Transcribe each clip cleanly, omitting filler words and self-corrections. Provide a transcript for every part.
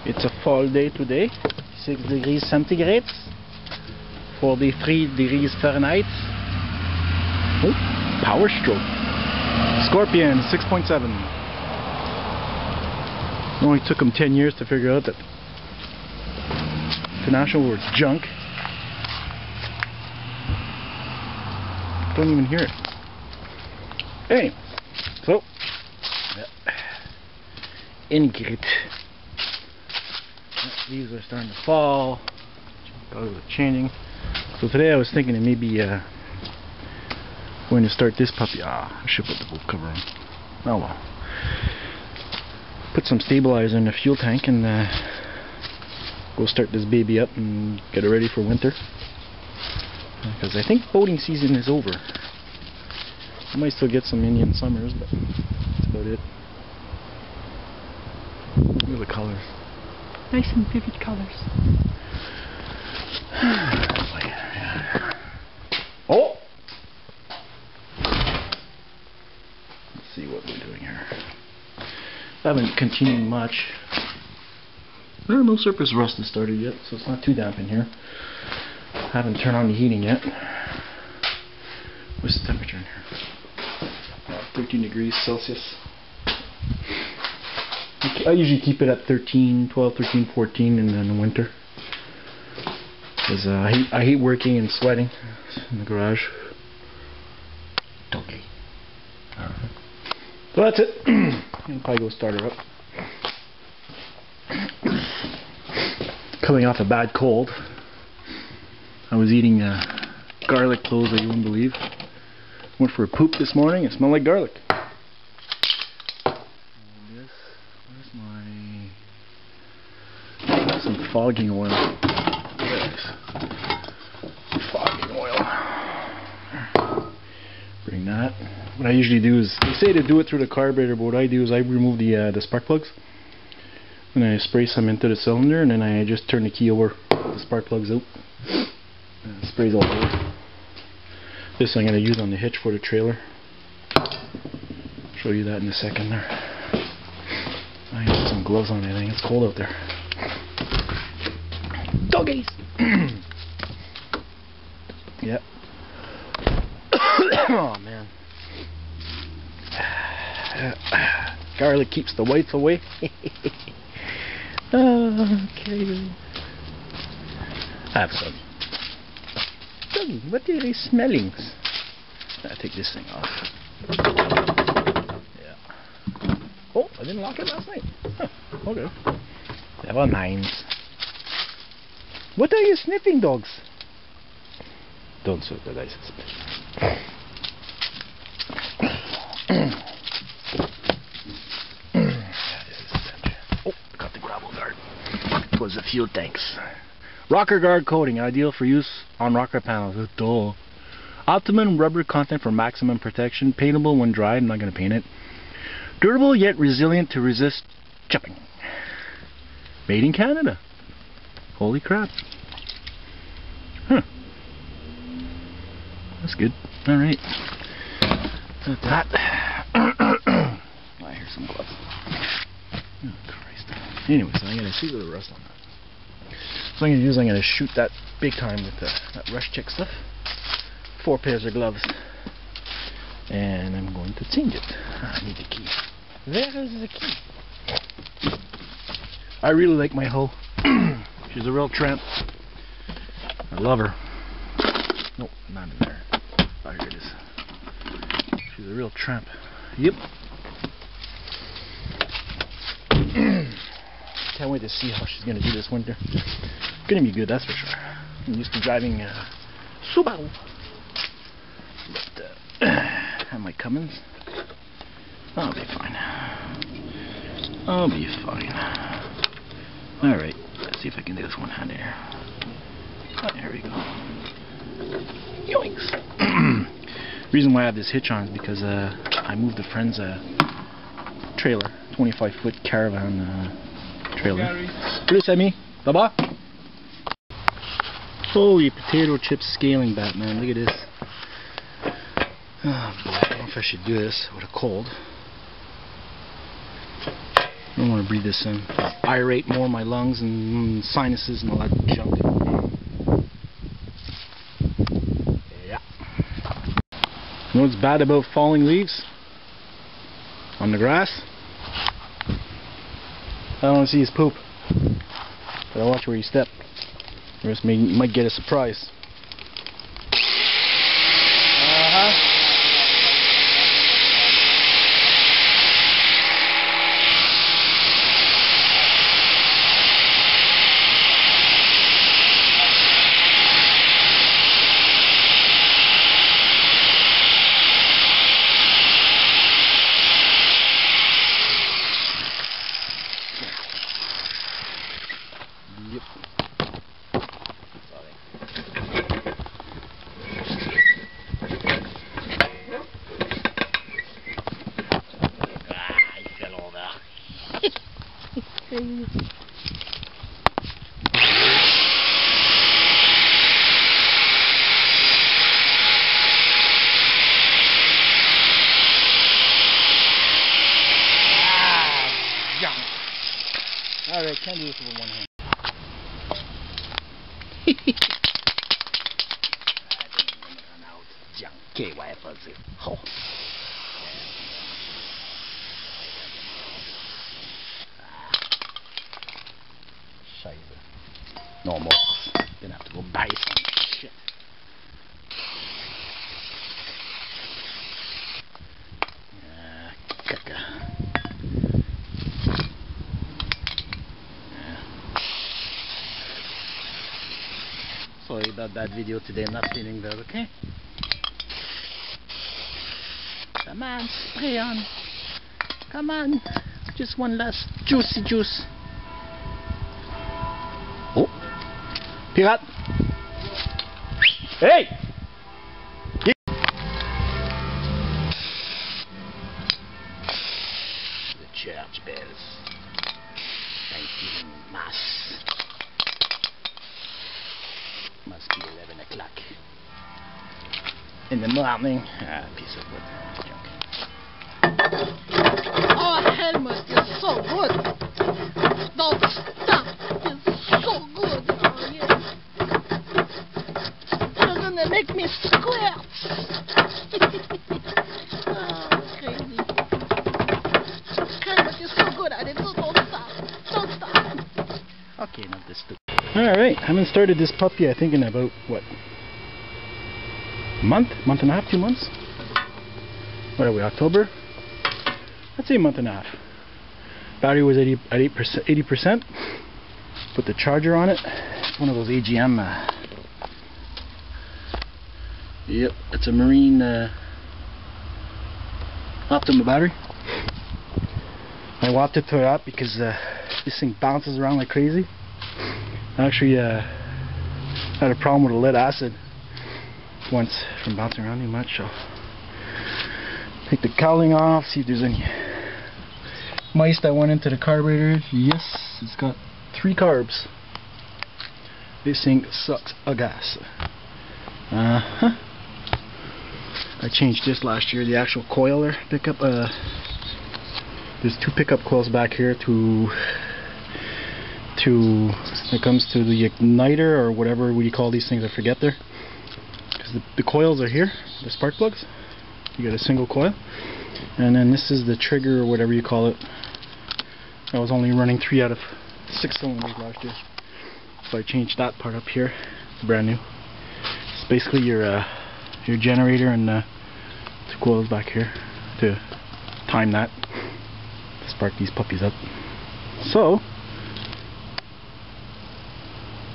It's a fall day today, 6 degrees centigrade, 43 degrees Fahrenheit. Oh, power stroke. Scorpion 6.7. It only took him 10 years to figure out that international was junk. Don't even hear it. Anyway, so Ingrid. Leaves are starting to fall. Colors are changing. So today I was thinking of maybe going to start this puppy. I should put the boat cover on. Oh well. Put some stabilizer in the fuel tank and go start this baby up and get it ready for winter. Because I think boating season is over. I might still get some Indian summers, but that's about it. Look at the colors. Nice and vivid colors. Oh! Let's see what we're doing here. I haven't continued much. No surface rust has started yet, so it's not too damp in here. I haven't turned on the heating yet. What's the temperature in here? 13 degrees Celsius. I usually keep it at 13, 12, 13, 14 in the winter. Because I hate working and sweating in the garage. Okay. So that's it. I'll probably go start her up. Coming off a bad cold. I was eating garlic cloves that you wouldn't believe. Went for a poop this morning. It smelled like garlic. Some fogging oil. Yes. Fogging oil. Bring that. What I usually do is, they say to do it through the carburetor, but what I do is I remove the spark plugs. And I spray some into the cylinder, and then I just turn the key over, the spark plugs out. And it sprays all over. This I'm going to use on the hitch for the trailer. Show you that in a second there. I got some gloves on, I think it's cold out there. Doggies! Yep. Oh man. Garlic keeps the whites away. Okay. Have some. Doggy, what are these smellings? I'll take this thing off. Yeah. Oh, I didn't lock it last night. Huh. Okay. Never mind. What are you sniffing, dogs? Don't sort the license. Oh, got the gravel guard. It was the fuel tanks. Rocker guard coating, ideal for use on rocker panels. Duh. Optimum rubber content for maximum protection. Paintable when dry. I'm not going to paint it. Durable yet resilient to resist chipping. Made in Canada. Holy crap. Huh. That's good. Alright. That. I hear some gloves. Oh, Christ. Anyways, I'm going to see the rust on that. So I'm going to do is I'm going to shoot that big time with that Rush Check stuff. 4 pairs of gloves. And I'm going to change it. I need the key. There is the key. I really like my hoe. She's a real tramp. I love her. Nope, not in there. Oh, here it is. She's a real tramp. Yep. Can't wait to see how she's going to do this winter. Gonna be good, that's for sure. I'm used to driving Subaru. But, have my Cummins. I'll be fine. I'll be fine. Alright, let's see if I can do this one-handed here. Oh, there we go. Yoinks! The reason why I have this hitch on is because I moved a friend's trailer, 25-foot caravan trailer. Please, Sammy. Baba. Holy potato chip scaling bat, man. Look at this. Oh boy, I don't know if I should do this with a cold. I don't want to breathe this in. Irate more my lungs and sinuses and all that junk. Yeah. You know what's bad about falling leaves on the grass? I don't want to see his poop. But watch where you step. Or else you might get a surprise. Yep. He fell over. Alright, can't do this with one hand. Okay, why was it? Oh. Scheiße. No more. Gonna have to go buy some shit. Caca. Sorry about that video today, not feeling well, okay? Come on, spray on. Come on. Just one last juicy juice. Oh. Pirate. Hey! The church bells. Thanksgiving Mass. Must be 11 o'clock in the morning. Ah, piece of wood. Junk. Oh, Helmut, you're so good. Don't stop. You're so good. Oh, yes. You're gonna make me squirt. Oh, crazy. Helmut, you're so good at it. Don't stop. Don't stop. Okay, not this stupid. Alright, I haven't started this puppy I think in about, what, month and a half, 2 months? What are we, October? I'd say a month and a half. Battery was at 80%. Put the charger on it. One of those AGM. Yep, it's a Marine Optima battery. I swapped it to that because this thing bounces around like crazy. I actually had a problem with a lead acid once from bouncing around too much. So take the cowling off, see if there's any mice that went into the carburetor. Yes, it's got 3 carbs. This thing sucks a gas. I changed this last year. The actual coiler pickup. There's 2 pickup coils back here when it comes to the igniter or whatever we call these things, I forget there. Because the coils are here, the spark plugs. You got a single coil, and then this is the trigger or whatever you call it. I was only running 3 out of 6 cylinders last year, so I changed that part up here. It's brand new. It's basically your generator and 2 coils back here to time that to spark these puppies up. So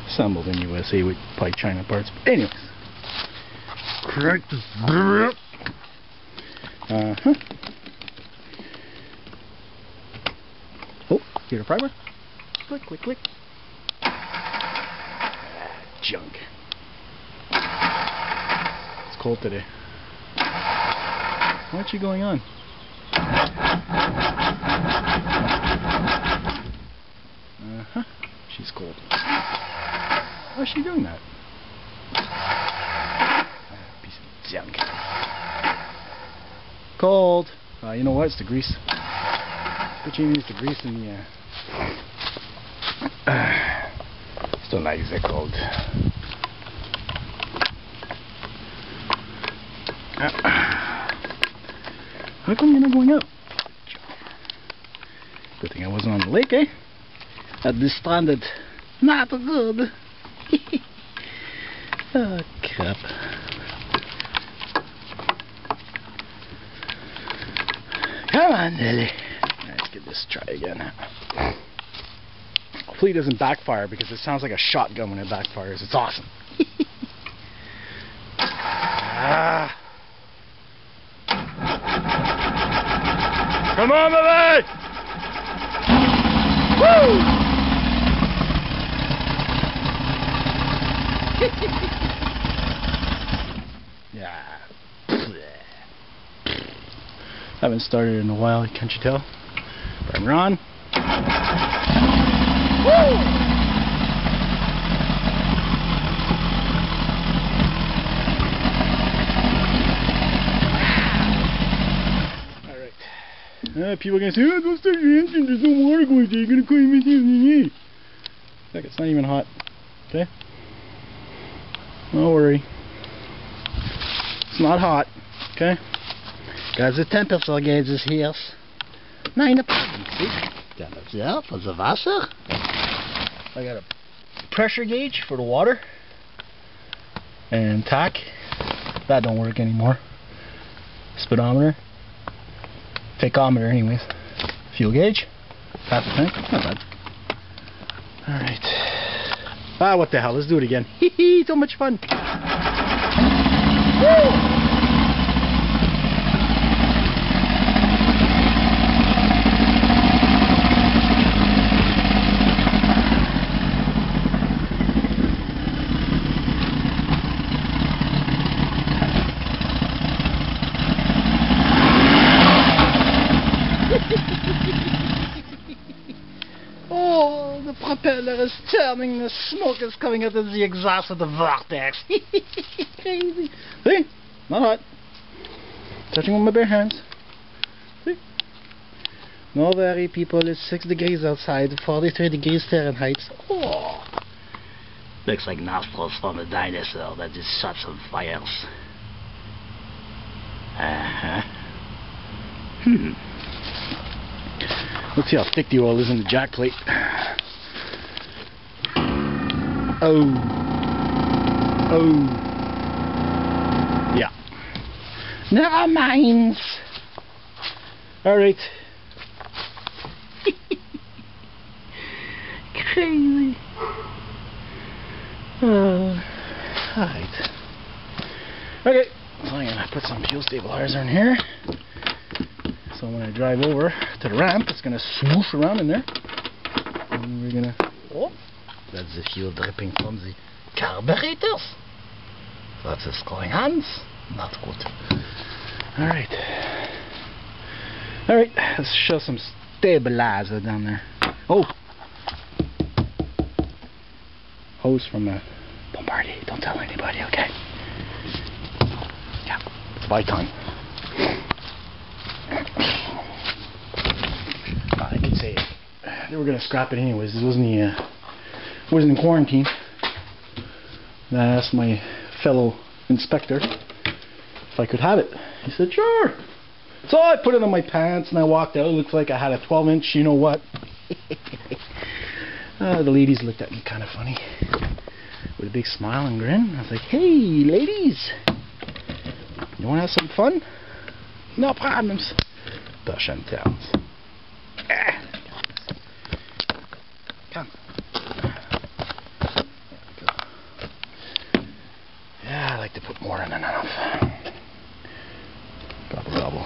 assembled in USA with probably China parts. But anyways, crank this up. Oh, hear the primer? Click, click, click. Junk. It's cold today. What's going on? She's cold. Why is she doing that? Piece of junk. Cold. You know what? It's the grease. Switching needs to grease in the still not exactly cold. How come you're not going up? Good thing I wasn't on the lake, eh? I'd be stranded. Not good. Oh, crap. Come on, Nelly. Let's get this try again. Hopefully it doesn't backfire because it sounds like a shotgun when it backfires. It's awesome. Come on, baby! Woo! Yeah. Haven't started in a while, can't you tell? Burner on. Woo! People are going to say, oh, don't start your engine, there's no water going there, you're going to call me. Look, it's not even hot. Okay? Don't worry. It's not hot. Okay? Got the temperature gauges here. Nein, problem. See? Got it there for the Wasser. I got a pressure gauge for the water. And tack. That don't work anymore. Speedometer. Tachometer anyways. Fuel gauge. Half the tank. Not bad. Alright. Ah, what the hell. Let's do it again. Hee hee, so much fun. Woo! Oh, the propeller is turning, the smoke is coming out of the exhaust of the vortex. Crazy. See? Not hot. Touching with my bare hands. See? No worry, people, it's 6 degrees outside, 43 degrees Fahrenheit. Oh. Looks like nostrils from a dinosaur that just shot some fires. Let's see how thick the oil is in the jack plate. Oh. Oh. Yeah. Never mind. Alright. Crazy. Alright. Okay. So I'm going to put some fuel stabilizer in here. So when I drive over to the ramp, it's going to swoosh around in there. And we're going to... Oh, that's the fuel dripping from the carburetors. That's what's going on. Not good. Alright. Alright, let's show some stabilizer down there. Oh! Hose from a Bombardier. Don't tell anybody, okay? Yeah, it's by time. I could say they were gonna scrap it anyways. This wasn't in quarantine. And I asked my fellow inspector if I could have it. He said sure. So I put it on my pants and I walked out. It looked like I had a 12-inch. You know what? The ladies looked at me kind of funny with a big smile and grin. I was like, hey ladies, you want to have some fun? No problems. Bush and towns. Come. Yeah, I like to put more in than enough. Gobble gobble.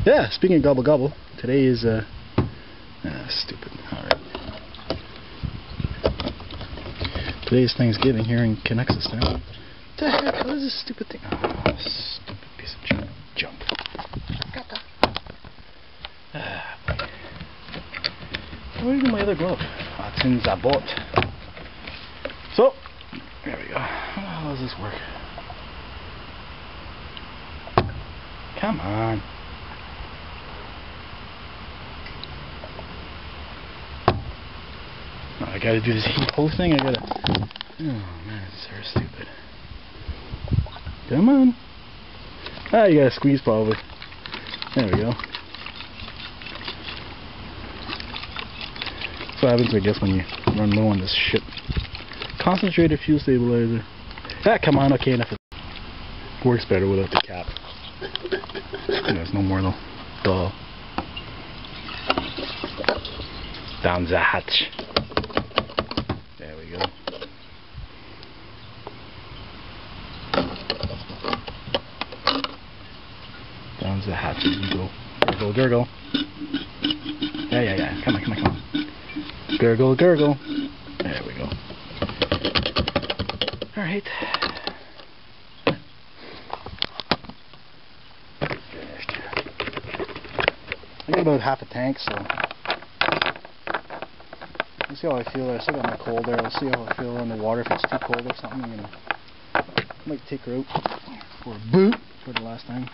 Yeah, speaking of gobble gobble, today is stupid. Alright. Today is Thanksgiving here in Connexistan. What the heck? What is this stupid thing? Oh, stupid piece of junk. Where's my other glove? It's in the boat. So, there we go. How does this work? Come on. I gotta do this heat pole thing. I gotta. Oh man, it's so stupid. Come on. Ah, you gotta squeeze probably. There we go. That's what happens, I guess, when you run low on this shit. Concentrated fuel stabilizer. Ah, come on. Okay, enough. Works better without the cap. There's no more though. Duh. Down the hatch. There we go. Down the hatch as you go. Gurgle, gurgle. Yeah. Come on. Gurgle, gurgle. There we go. Alright. I got about half a tank, so let's see how I feel. I still got my coal there. I'll see how I feel in the water. If it's too cold or something, and I might take her out for a boot for the last time.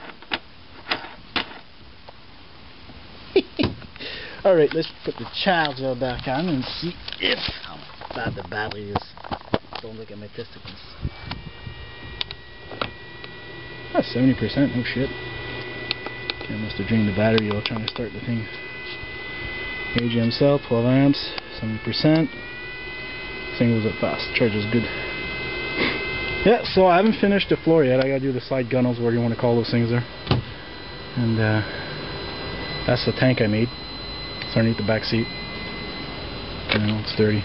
Alright, let's put the charger back on and see if how bad the battery is. Don't look at my testicles. 70%, no shit. I must have drained the battery while trying to start the thing. AGM cell, 12 amps, 70%. Thing goes up fast. Charges good. Yeah, so I haven't finished the floor yet. I gotta do the side gunnels, whatever you want to call those things there. And that's the tank I made. It's underneath the back seat. It's dirty.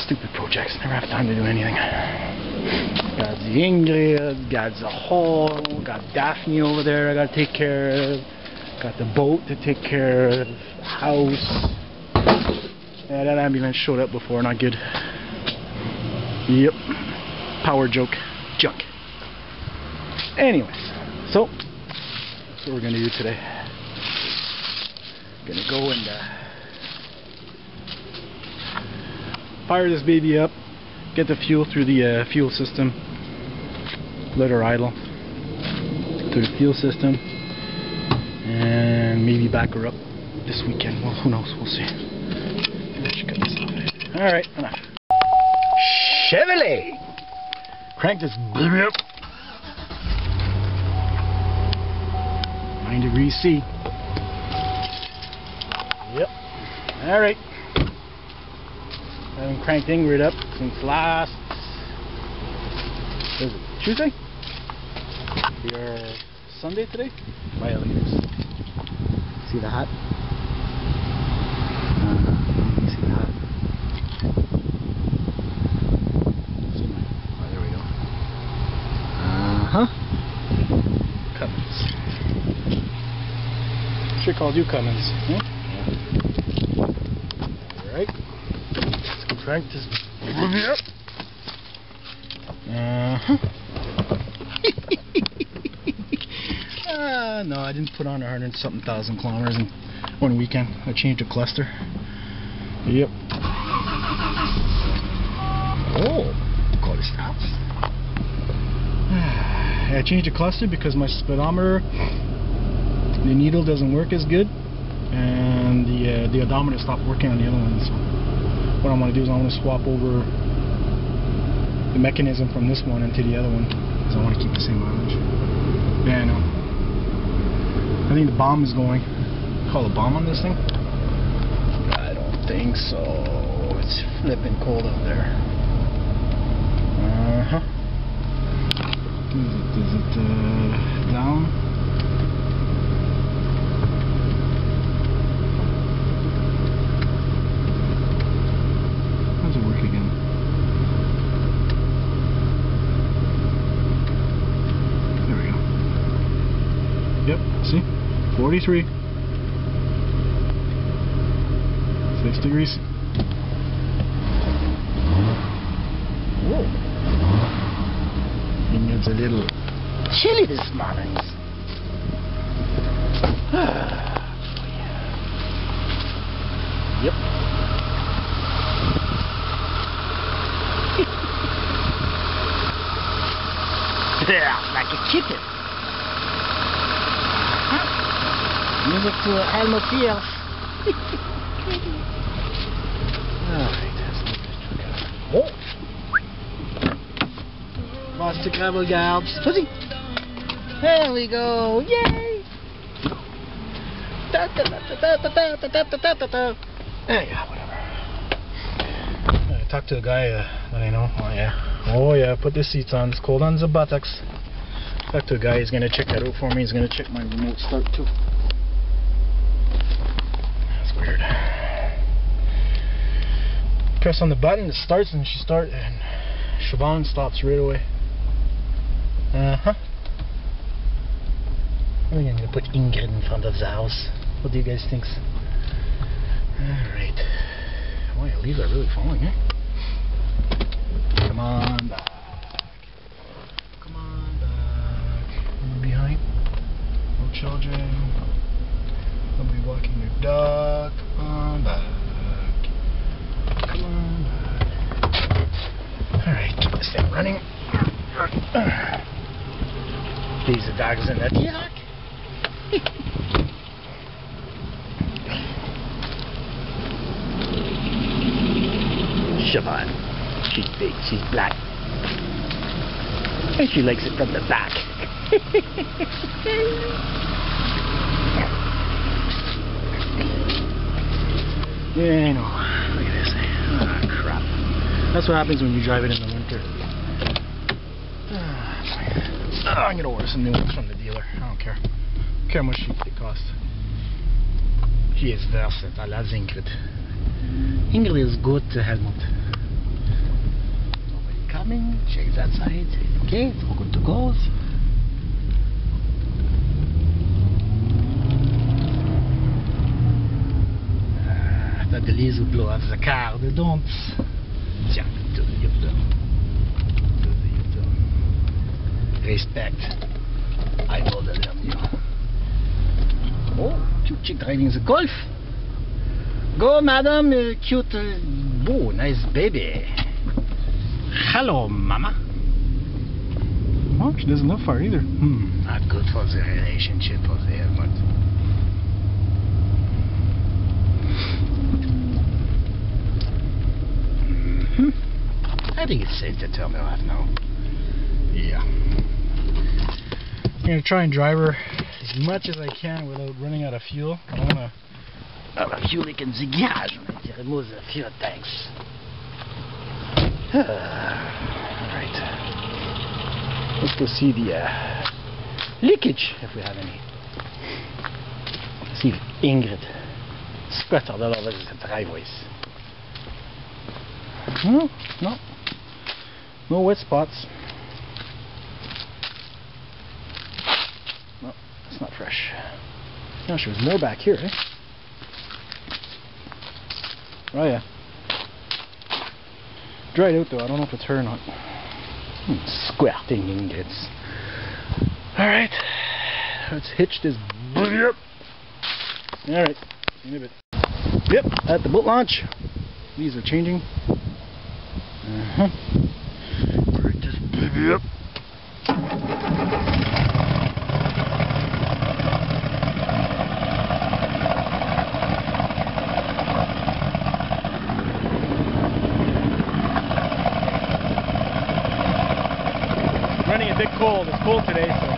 Stupid projects. Never have time to do anything. Got the Ingrid, got the hole, got Daphne over there I gotta take care of. Got the boat to take care of. House. Yeah, that ambulance showed up before, not good. Yep. Power joke. Junk. Anyways, so that's what we're gonna do today. Gonna go and fire this baby up, get the fuel through the fuel system, let her idle through the fuel system, and maybe back her up this weekend. Well, who knows? We'll see. I should cut this off. Alright, enough. Chevrolet! Crank this baby up. 9 degrees C. Yep. Alright. I haven't cranked Ingrid up since last, what is it, Tuesday? We are Sunday today? Violators. See the hat? See the hat? Oh, there we go. Cummins. Sure called you Cummins, huh? Yeah. Alright. Crank this baby up. No, I didn't put on 100-something thousand kilometers in one weekend. I changed the cluster. Yep. Oh, call this stops. I changed the cluster because my speedometer, the needle doesn't work as good, and the odometer stopped working on the other one. So what I'm going to do is I'm going to swap over the mechanism from this one into the other one, because I want to keep the same mileage. Yeah, I know. I think the bomb is going. Call a bomb on this thing? I don't think so. It's flipping cold up there. Is it down? How does it work again? There we go. Yep, see? 43. 6 degrees. Whoa. It's a little chilly this morning. Yep. Yeah, like a kitten. Music to Elmo Fierce. Alright, let's move this truck out. Oh! Lost to gravel guards. Fuzzy! There we go! Yay! Yeah, whatever. I talked to a guy that I know. Oh yeah, put the seats on. It's cold on the buttocks. Talked to a guy, he's gonna check that out for me. He's gonna check my remote start too. That's weird. Press on the button, it starts and Siobhan stops right away. Uh-huh. We're gonna put Ingrid in front of the house. What do you guys think? Alright. Boy, the leaves are really falling, eh? Come on back. Come on back. Behind. No children. Nobody walking their dog. Come on back. Come on back. Alright, keep this thing running. These are dogs in the truck. Siobhan. She's big, she's black. And she likes it from the back. Yeah, I know. Look at this. Oh, crap. That's what happens when you drive it in the winter. I'm gonna order some new ones from the dealer. I don't care. I don't care how much they cost. She is versatile as Ingrid. Ingrid is good to Helmut. Nobody coming. Check that side. Okay, it's all good to go. That the leaves will blow off the car. They don't. Tiens, to the U-turn. To the U-turn. Respect. I know the learn you. Oh, cute chick driving the Golf. Go, madam, cute. Oh, nice baby. Hello, mama. Oh, she doesn't live far either. Not good for the relationship of the Helmut. I think it's safe to turn her off now. Yeah. I'm going to try and drive her as much as I can without running out of fuel. I want to have a fuel leak in the garage. I remove the fuel tanks. Alright. Let's go see the leakage, if we have any. See if Ingrid sputtered all over the driveways. No, no. No wet spots. No, it's not fresh. No, there was more back here, eh? Oh yeah. Dried out though, I don't know if it's her or not. Squirting Ingrid's. Alright. Let's hitch this booty up. Alright. In a bit. Yep, at the boat launch. These are changing. Break this baby up. Running a bit cold. It's cold today, so.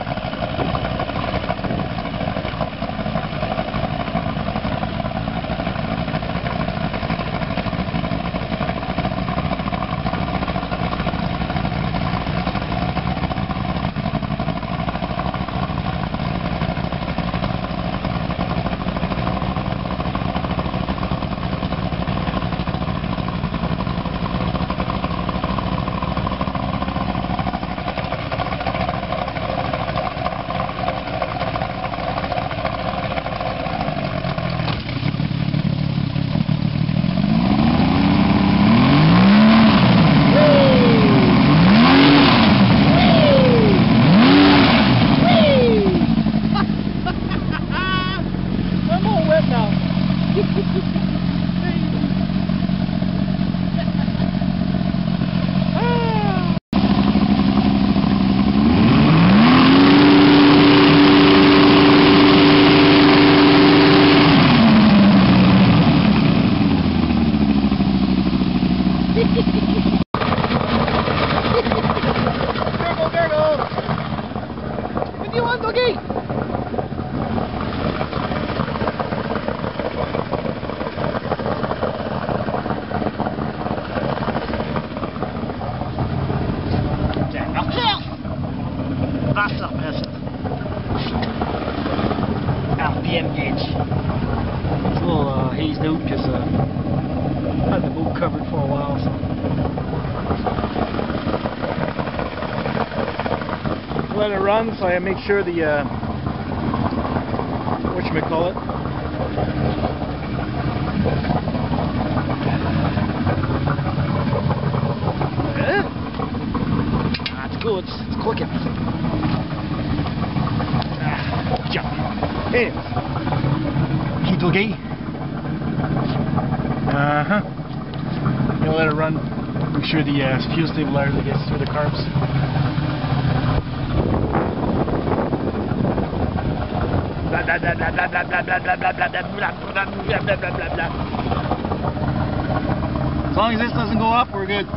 It's a little hazed out because I had the boat covered for a while. So. Let it run so I make sure the whatchamacallit, that's good, it's clicking. Jump. Anyways, keep okay. Gonna let it run. Make sure the fuel stabilizer gets through the carbs. As long as this doesn't go up, we're good.